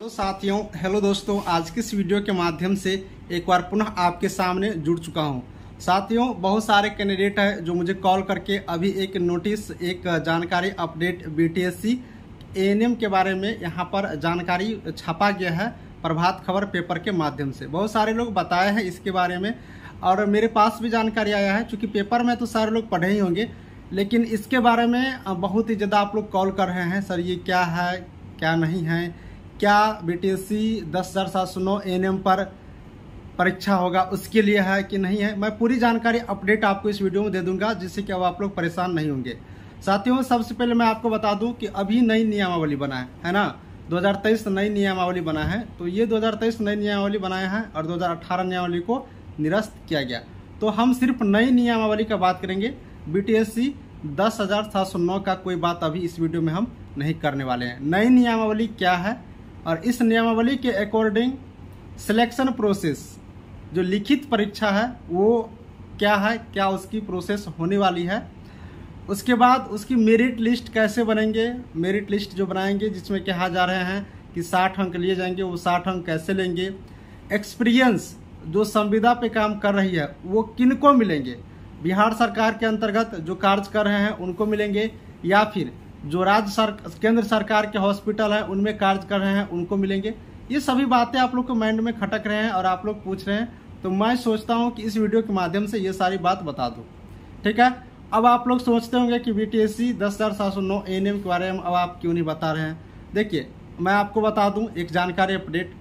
तो साथियों, हेलो दोस्तों, आज की इस वीडियो के माध्यम से एक बार पुनः आपके सामने जुड़ चुका हूं। साथियों, बहुत सारे कैंडिडेट हैं जो मुझे कॉल करके अभी एक नोटिस, एक जानकारी अपडेट बीटीएससी एएनएम के बारे में यहाँ पर जानकारी छापा गया है प्रभात खबर पेपर के माध्यम से। बहुत सारे लोग बताए हैं इसके बारे में और मेरे पास भी जानकारी आया है। चूँकि पेपर में तो सारे लोग पढ़े ही होंगे, लेकिन इसके बारे में बहुत ही ज़्यादा आप लोग कॉल कर रहे हैं, सर ये क्या है, क्या नहीं है, क्या बीटीएससी 10,709 एएनएम पर परीक्षा होगा उसके लिए है कि नहीं है। मैं पूरी जानकारी अपडेट आपको इस वीडियो में दे दूंगा, जिससे कि अब आप लोग परेशान नहीं होंगे। साथियों, सबसे पहले मैं आपको बता दूं कि अभी नई नियमावली बना है ना, 2023 नई नियमावली बना है। तो ये 2023 नई नियमावली बनाया है और 2018 नियमावली को निरस्त किया गया। तो हम सिर्फ नई नियमावली का बात करेंगे। बीटीएससी 10,709 का कोई बात अभी इस वीडियो में हम नहीं करने वाले हैं। नई नियमावली क्या है और इस नियमावली के अकॉर्डिंग सिलेक्शन प्रोसेस, जो लिखित परीक्षा है वो क्या है, क्या उसकी प्रोसेस होने वाली है। उसके बाद उसकी मेरिट लिस्ट कैसे बनेंगे, मेरिट लिस्ट जो बनाएंगे जिसमें कहा जा रहे हैं कि 60 अंक लिए जाएंगे, वो 60 अंक कैसे लेंगे। एक्सपीरियंस जो संविदा पे काम कर रही है वो किनको मिलेंगे, बिहार सरकार के अंतर्गत जो कार्य कर रहे हैं उनको मिलेंगे, या फिर जो केंद्र सरकार के हॉस्पिटल है उनमें कार्य कर रहे हैं उनको मिलेंगे। ये सभी बातें आप लोग के माइंड में खटक रहे हैं और आप लोग पूछ रहे हैं, तो मैं सोचता हूं कि इस वीडियो के माध्यम से ये सारी बात बता दूं। ठीक है। अब आप लोग सोचते होंगे कि बीटीएससी 10,709 एएनएम के बारे में अब आप क्यों नहीं बता रहे हैं। देखिए, मैं आपको बता दूं एक जानकारी अपडेट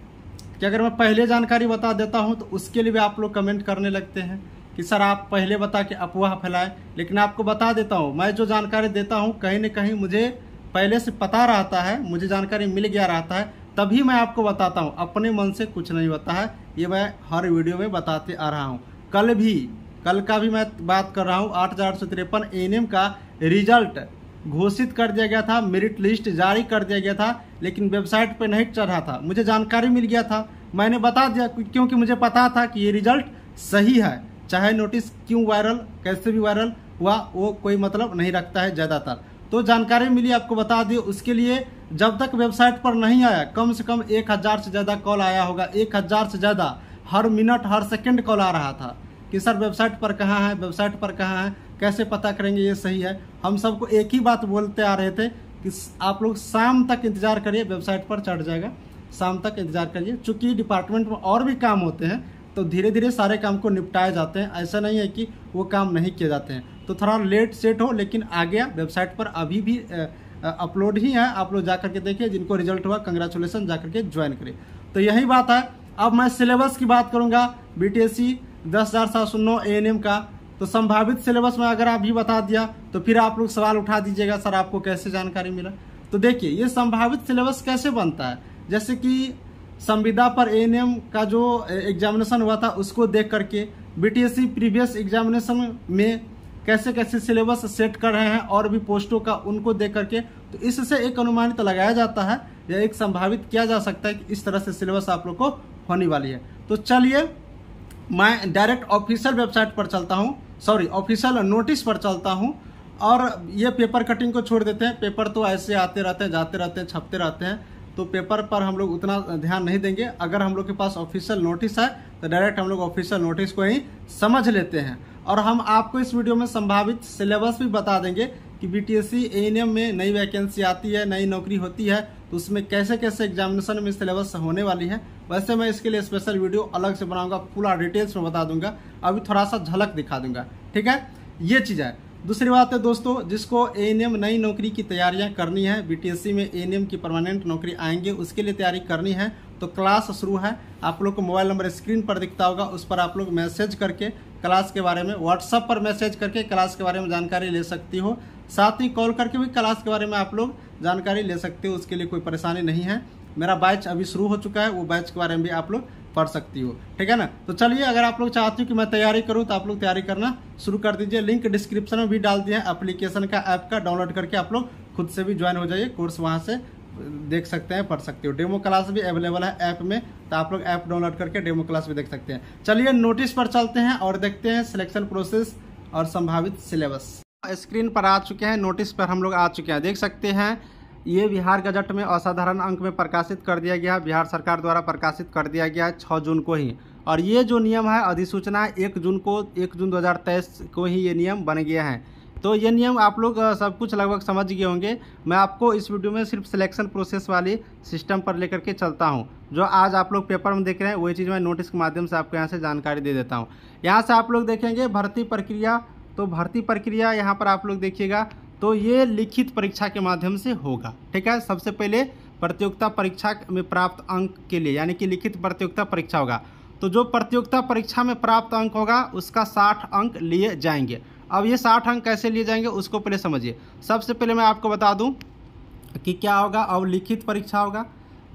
कि अगर मैं पहले जानकारी बता देता हूं तो उसके लिए भी आप लोग कमेंट करने लगते हैं कि सर आप पहले बता के अफवाह फैलाएं। लेकिन आपको बता देता हूं, मैं जो जानकारी देता हूं कहीं न कहीं मुझे पहले से पता रहता है, मुझे जानकारी मिल गया रहता है, तभी मैं आपको बताता हूं। अपने मन से कुछ नहीं होता है, ये मैं हर वीडियो में बताते आ रहा हूं। कल का भी मैं बात कर रहा हूं। 8,853 एएनएम का रिजल्ट घोषित कर दिया गया था, मेरिट लिस्ट जारी कर दिया गया था, लेकिन वेबसाइट पर नहीं चढ़ा था। मुझे जानकारी मिल गया था, मैंने बता दिया, क्योंकि मुझे पता था कि ये रिजल्ट सही है। चाहे नोटिस क्यों वायरल, कैसे भी वायरल हुआ, वो कोई मतलब नहीं रखता है ज़्यादातर। तो जानकारी मिली, आपको बता दिए। उसके लिए जब तक वेबसाइट पर नहीं आया, कम से कम 1,000 से ज़्यादा कॉल आया होगा। 1,000 से ज़्यादा, हर मिनट हर सेकंड कॉल आ रहा था कि सर वेबसाइट पर कहाँ है, वेबसाइट पर कहाँ है, कैसे पता करेंगे ये सही है। हम सबको एक ही बात बोलते आ रहे थे कि आप लोग शाम तक इंतजार करिए, वेबसाइट पर चढ़ जाएगा, शाम तक इंतजार करिए। चूँकि डिपार्टमेंट में और भी काम होते हैं तो धीरे धीरे सारे काम को निपटाए जाते हैं, ऐसा नहीं है कि वो काम नहीं किए जाते हैं। तो थोड़ा लेट सेट हो, लेकिन आ गया वेबसाइट पर, अभी भी अपलोड ही है। आप लोग जाकर के देखिए, जिनको रिजल्ट हुआ कंग्रेचुलेसन, जाकर के ज्वाइन करें। तो यही बात है। अब मैं सिलेबस की बात करूंगा बीटीएससी 10,709 एएनएम का। तो संभावित सिलेबस में अगर आप भी बता दिया तो फिर आप लोग सवाल उठा दीजिएगा, सर आपको कैसे जानकारी मिला। तो देखिए, ये संभावित सिलेबस कैसे बनता है। जैसे कि संविदा पर एएनएम का जो एग्जामिनेशन हुआ था उसको देख करके बीटीएससी प्रीवियस एग्जामिनेशन में कैसे कैसे सिलेबस सेट कर रहे हैं और भी पोस्टों का, उनको देख करके तो इससे एक अनुमानित लगाया जाता है या एक संभावित किया जा सकता है कि इस तरह से सिलेबस आप लोग को होने वाली है। तो चलिए मैं डायरेक्ट ऑफिशियल वेबसाइट पर चलता हूँ, सॉरी ऑफिशियल नोटिस पर चलता हूँ। और ये पेपर कटिंग को छोड़ देते हैं, पेपर तो ऐसे आते रहते हैं, जाते रहते हैं, छपते रहते हैं, तो पेपर पर हम लोग उतना ध्यान नहीं देंगे। अगर हम लोग के पास ऑफिशियल नोटिस है तो डायरेक्ट हम लोग ऑफिशियल नोटिस को ही समझ लेते हैं। और हम आपको इस वीडियो में संभावित सिलेबस भी बता देंगे कि बीटीएससी एएनएम में नई वैकेंसी आती है, नई नौकरी होती है, तो उसमें कैसे कैसे एग्जामिनेशन में सिलेबस होने वाली है। वैसे मैं इसके लिए स्पेशल वीडियो अलग से बनाऊंगा, पूरा डिटेल्स में बता दूंगा। अभी थोड़ा सा झलक दिखा दूंगा, ठीक है। ये चीज़ है। दूसरी बात है दोस्तों, जिसको एएनएम नई नौकरी की तैयारियां करनी है, बीटीएससी में एएनएम की परमानेंट नौकरी आएंगे, उसके लिए तैयारी करनी है, तो क्लास शुरू है। आप लोग को मोबाइल नंबर स्क्रीन पर दिखता होगा, उस पर आप लोग मैसेज करके क्लास के बारे में, व्हाट्सएप पर मैसेज करके क्लास के बारे में जानकारी ले सकती हो। साथ ही कॉल करके भी क्लास के बारे में आप लोग जानकारी ले सकते हो, उसके लिए कोई परेशानी नहीं है। मेरा बैच अभी शुरू हो चुका है, वो बैच के बारे में भी आप लोग पढ़ सकती हो, ठीक है ना। तो चलिए, अगर आप लोग चाहती हो कि मैं तैयारी करूं तो आप लोग तैयारी करना शुरू कर दीजिए। लिंक डिस्क्रिप्शन में भी डाल दिया है एप्लीकेशन का, ऐप का, डाउनलोड करके आप लोग खुद से भी ज्वाइन हो जाइए। कोर्स वहां से देख सकते हैं, पढ़ सकते हो। डेमो क्लास भी अवेलेबल है ऐप में, तो आप लोग ऐप डाउनलोड करके डेमो क्लास भी देख सकते हैं। चलिए नोटिस पर चलते हैं और देखते हैं सिलेक्शन प्रोसेस और संभावित सिलेबस। स्क्रीन पर आ चुके हैं, नोटिस पर हम लोग आ चुके हैं, देख सकते हैं ये बिहार गजट में असाधारण अंक में प्रकाशित कर दिया गया है, बिहार सरकार द्वारा प्रकाशित कर दिया गया है 6 जून को ही। और ये जो नियम है अधिसूचना 1 जून 2023 को ही ये नियम बन गया है। तो ये नियम आप लोग सब कुछ लगभग समझ गए होंगे। मैं आपको इस वीडियो में सिर्फ सिलेक्शन प्रोसेस वाली सिस्टम पर लेकर के चलता हूँ। जो आज आप लोग पेपर में देख रहे हैं वही चीज़ मैं नोटिस के माध्यम से आपको यहाँ से जानकारी दे देता हूँ। यहाँ से आप लोग देखेंगे भर्ती प्रक्रिया, तो भर्ती प्रक्रिया यहाँ पर आप लोग देखिएगा तो ये लिखित परीक्षा के माध्यम से होगा। ठीक है, सबसे पहले प्रतियोगिता परीक्षा में प्राप्त अंक के लिए यानी कि लिखित प्रतियोगिता परीक्षा होगा। तो जो प्रतियोगिता परीक्षा में प्राप्त अंक होगा उसका 60 अंक लिए जाएंगे। अब ये 60 अंक कैसे लिए जाएंगे उसको पहले समझिए। सबसे पहले मैं आपको बता दूं कि क्या होगा। अब लिखित परीक्षा होगा।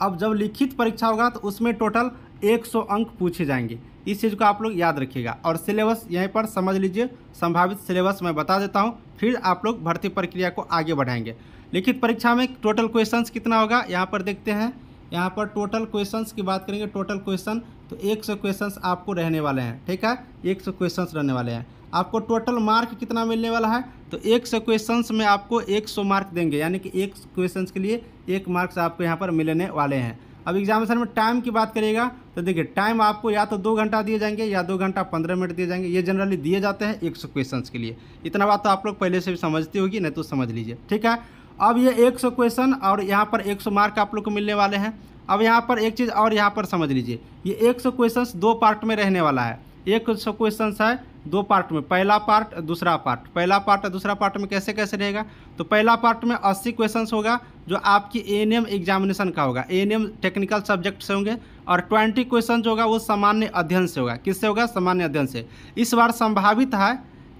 अब जब लिखित परीक्षा होगा तो उसमें टोटल 100 अंक पूछे जाएंगे। इस चीज़ को आप लोग याद रखिएगा। और सिलेबस यहीं पर समझ लीजिए, संभावित सिलेबस मैं बता देता हूँ, फिर आप लोग भर्ती प्रक्रिया को आगे बढ़ाएंगे। लिखित परीक्षा में टोटल क्वेश्चंस कितना होगा यहाँ पर देखते हैं। यहाँ पर टोटल क्वेश्चंस की बात करेंगे, टोटल क्वेश्चन तो 100 क्वेश्चंस आपको रहने वाले हैं। ठीक है, 100 क्वेश्चंस रहने वाले हैं। आपको टोटल मार्क कितना मिलने वाला है, तो 100 क्वेश्चंस में आपको 100 मार्क देंगे, यानी कि 1 क्वेश्चंस के लिए 1 मार्क्स आपको यहाँ पर मिलने वाले हैं। अब एग्जामिनेशन में टाइम की बात करिएगा तो देखिए टाइम आपको या तो 2 घंटा दिए जाएंगे या 2 घंटा 15 मिनट दिए जाएंगे। ये जनरली दिए जाते हैं 100 क्वेश्चंस के लिए। इतना बात तो आप लोग पहले से भी समझती होगी, नहीं तो समझ लीजिए। ठीक है, अब ये 100 क्वेश्चन और यहाँ पर 100 मार्क आप लोग को मिलने वाले हैं। अब यहाँ पर एक चीज़ और यहाँ पर समझ लीजिए, ये 100 क्वेश्चंस 2 पार्ट में रहने वाला है। 100 क्वेश्चंस है 2 पार्ट में, पहला पार्ट दूसरा पार्ट। पहला पार्ट और दूसरा पार्ट में कैसे कैसे रहेगा, तो पहला पार्ट में 80 क्वेश्चंस होगा जो आपकी एएनएम एग्जामिनेशन का होगा, एएनएम टेक्निकल सब्जेक्ट से होंगे। और 20 क्वेश्चन जो होगा वो सामान्य अध्ययन से होगा। किससे होगा, सामान्य अध्ययन से। इस बार संभावित है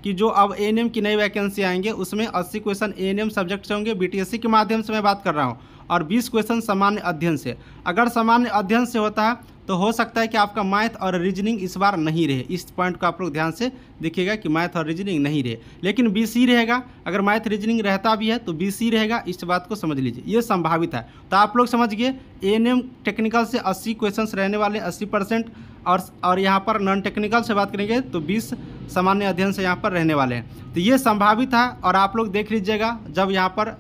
कि जो अब एएनएम की नई वैकेंसी आएंगे उसमें 80 क्वेश्चन एएनएम सब्जेक्ट से होंगे, बीटीएससी के माध्यम से मैं बात कर रहा हूँ, और 20 क्वेश्चन सामान्य अध्ययन से। अगर सामान्य अध्ययन से होता है तो हो सकता है कि आपका मैथ और रीजनिंग इस बार नहीं रहे। इस पॉइंट को आप लोग ध्यान से देखिएगा कि मैथ और रीजनिंग नहीं रहे, लेकिन बीसी रहेगा। अगर मैथ रीजनिंग रहता भी है तो बीसी रहेगा, इस बात को समझ लीजिए, ये संभावित है। तो आप लोग समझ गए एएनएम टेक्निकल से 80 क्वेश्चंस रहने वाले, 80%। और यहाँ पर नॉन टेक्निकल से बात करेंगे तो 20 सामान्य अध्ययन से यहाँ पर रहने वाले हैं। तो ये संभावित है। और आप लोग देख लीजिएगा जब यहाँ पर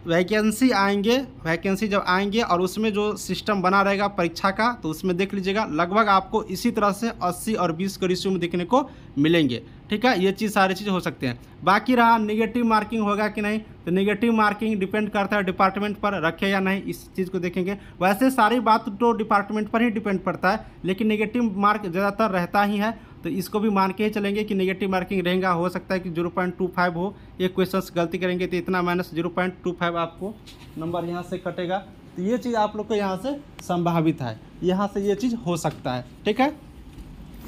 वैकेंसी जब आएंगे और उसमें जो सिस्टम बना रहेगा परीक्षा का, तो उसमें देख लीजिएगा लगभग आपको इसी तरह से 80 और 20 के रेशियो में देखने को मिलेंगे। ठीक है, ये चीज़ सारी चीज़ हो सकते हैं। बाकी रहा नेगेटिव मार्किंग होगा कि नहीं, तो नेगेटिव मार्किंग डिपेंड करता है डिपार्टमेंट पर रखे या नहीं, इस चीज़ को देखेंगे। वैसे सारी बात तो डिपार्टमेंट पर ही डिपेंड पड़ता है, लेकिन नेगेटिव मार्क ज़्यादातर रहता ही है, तो इसको भी मान के ही चलेंगे कि नेगेटिव मार्किंग रहेगा। हो सकता है कि 0.25 हो, एक क्वेश्चन गलती करेंगे तो इतना माइनस 0.25 आपको नंबर यहाँ से कटेगा। तो ये चीज़ आप लोग को यहाँ से संभावित है, यहाँ से ये चीज़ हो सकता है। ठीक है,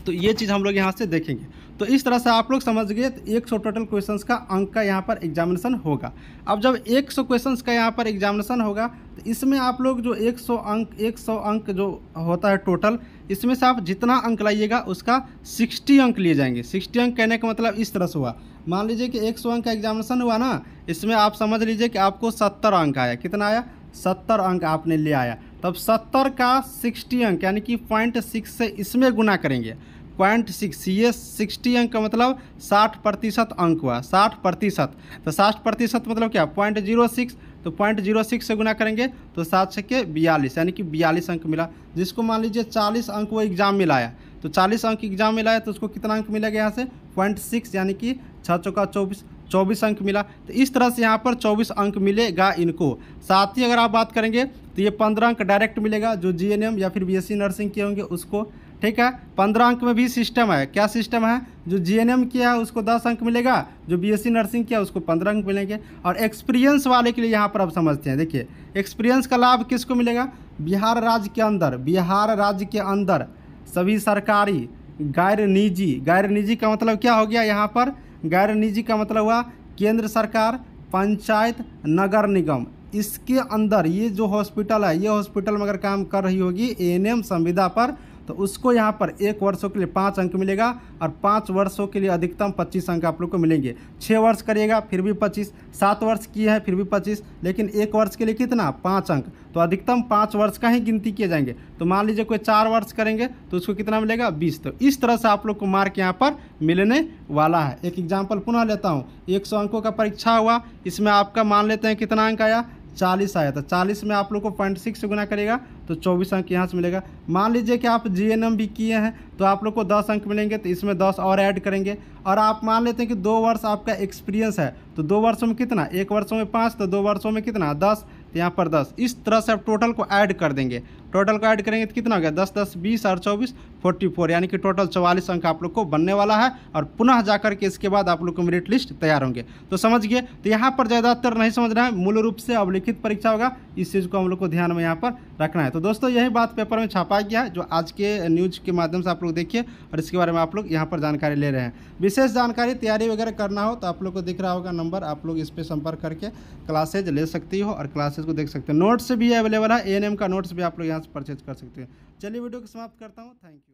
तो ये चीज़ हम लोग यहाँ से देखेंगे। तो इस तरह से आप लोग समझ गए 100 टोटल क्वेश्चंस का अंक का यहाँ पर एग्जामिनेशन होगा। अब जब 100 क्वेश्चंस का यहाँ पर एग्जामिनेशन होगा तो इसमें आप लोग जो 100 अंक जो होता है टोटल, इसमें से आप जितना अंक लाइएगा उसका 60 अंक लिए जाएंगे। 60 अंक कहने का मतलब इस तरह से हुआ, मान लीजिए कि 100 अंक का एग्जामिनेशन हुआ ना, इसमें आप समझ लीजिए कि आपको 70 अंक आया। कितना आया, 70 अंक आपने ले आया। तब 70 का 60 अंक यानी कि 0.6 से इसमें गुना करेंगे। 0.6, ये 60 अंक का मतलब 60% अंक हुआ, 60%। तो 60% मतलब क्या, 0.06, तो 0.06 से गुना करेंगे तो 7 छक्के 42, यानी कि 42 अंक मिला। जिसको मान लीजिए 40 अंक वो एग्जाम में लाया, तो 40 अंक एग्जाम में लाया तो उसको कितना अंक मिलेगा यहाँ से, 0.6, यानी कि 6 चौका 24 अंक मिला। तो इस तरह से यहाँ पर 24 अंक मिलेगा इनको। साथ ही अगर आप बात करेंगे तो ये 15 अंक डायरेक्ट मिलेगा जो जीएनएम या फिर बीएससी नर्सिंग किए होंगे उसको। ठीक है, 15 अंक में भी सिस्टम है। क्या सिस्टम है, जो जीएनएम किया है उसको 10 अंक मिलेगा, जो बीएससी नर्सिंग किया उसको 15 अंक मिलेंगे। और एक्सपीरियंस वाले के लिए यहाँ पर आप समझते हैं, देखिए एक्सपीरियंस का लाभ किसको मिलेगा, बिहार राज्य के अंदर सभी सरकारी गैर निजी का मतलब क्या हो गया, यहाँ पर गैर निजी का मतलब हुआ केंद्र सरकार, पंचायत, नगर निगम, इसके अंदर ये जो हॉस्पिटल है, ये हॉस्पिटल में अगर काम कर रही होगी एएनएम संविदा पर, तो उसको यहाँ पर 1 वर्षों के लिए 5 अंक मिलेगा और 5 वर्षों के लिए अधिकतम 25 अंक आप लोग को मिलेंगे। 6 वर्ष करिएगा फिर भी 25, 7 वर्ष की है फिर भी 25, लेकिन 1 वर्ष के लिए कितना, 5 अंक, तो अधिकतम 5 वर्ष का ही गिनती किए जाएंगे। तो मान लीजिए कोई 4 वर्ष करेंगे तो उसको कितना मिलेगा, 20। तो इस तरह से आप लोग को मार्क यहाँ पर मिलने वाला है। एक एग्जाम्पल पुनः लेता हूँ, 100 अंकों का परीक्षा हुआ, इसमें आपका मान लेते हैं कितना अंक आया, 40 आया था। 40 में आप लोग को 0.6 से गुना करेगा तो 24 अंक यहाँ से मिलेगा। मान लीजिए कि आप GNM भी किए हैं तो आप लोग को 10 अंक मिलेंगे, तो इसमें 10 और ऐड करेंगे। और आप मान लेते हैं कि 2 वर्ष आपका एक्सपीरियंस है, तो 2 वर्षों में कितना, 1 वर्षों में 5, तो 2 वर्षों में कितना 10, तो यहाँ पर 10। इस तरह से आप टोटल को ऐड कर देंगे। टोटल को ऐड करेंगे तो कितना हो गया, 10 10 20 और 24 44, यानी कि टोटल 44 अंक आप लोग को बनने वाला है। और पुनः जाकर के इसके बाद आप लोग को मेरिट लिस्ट तैयार होंगे। तो समझ गए। तो यहाँ पर ज़्यादातर नहीं समझना है, मूल रूप से अब लिखित परीक्षा होगा, इस चीज़ को हम लोग को ध्यान में यहाँ पर रखना है। तो दोस्तों यही बात पेपर में छापा गया है, जो आज के न्यूज़ के माध्यम से आप लोग देखिए और इसके बारे में आप लोग यहाँ पर जानकारी ले रहे हैं। विशेष जानकारी तैयारी वगैरह करना हो तो आप लोग को दिख रहा होगा नंबर, आप लोग इस पर संपर्क करके क्लासेज ले सकती हो और क्लासेज को देख सकते हो। नोट्स भी अवेलेबल है, ANM का नोट्स भी आप लोग यहाँ से परचेज कर सकते हैं। चलिए वीडियो को समाप्त करता हूँ। Thank you.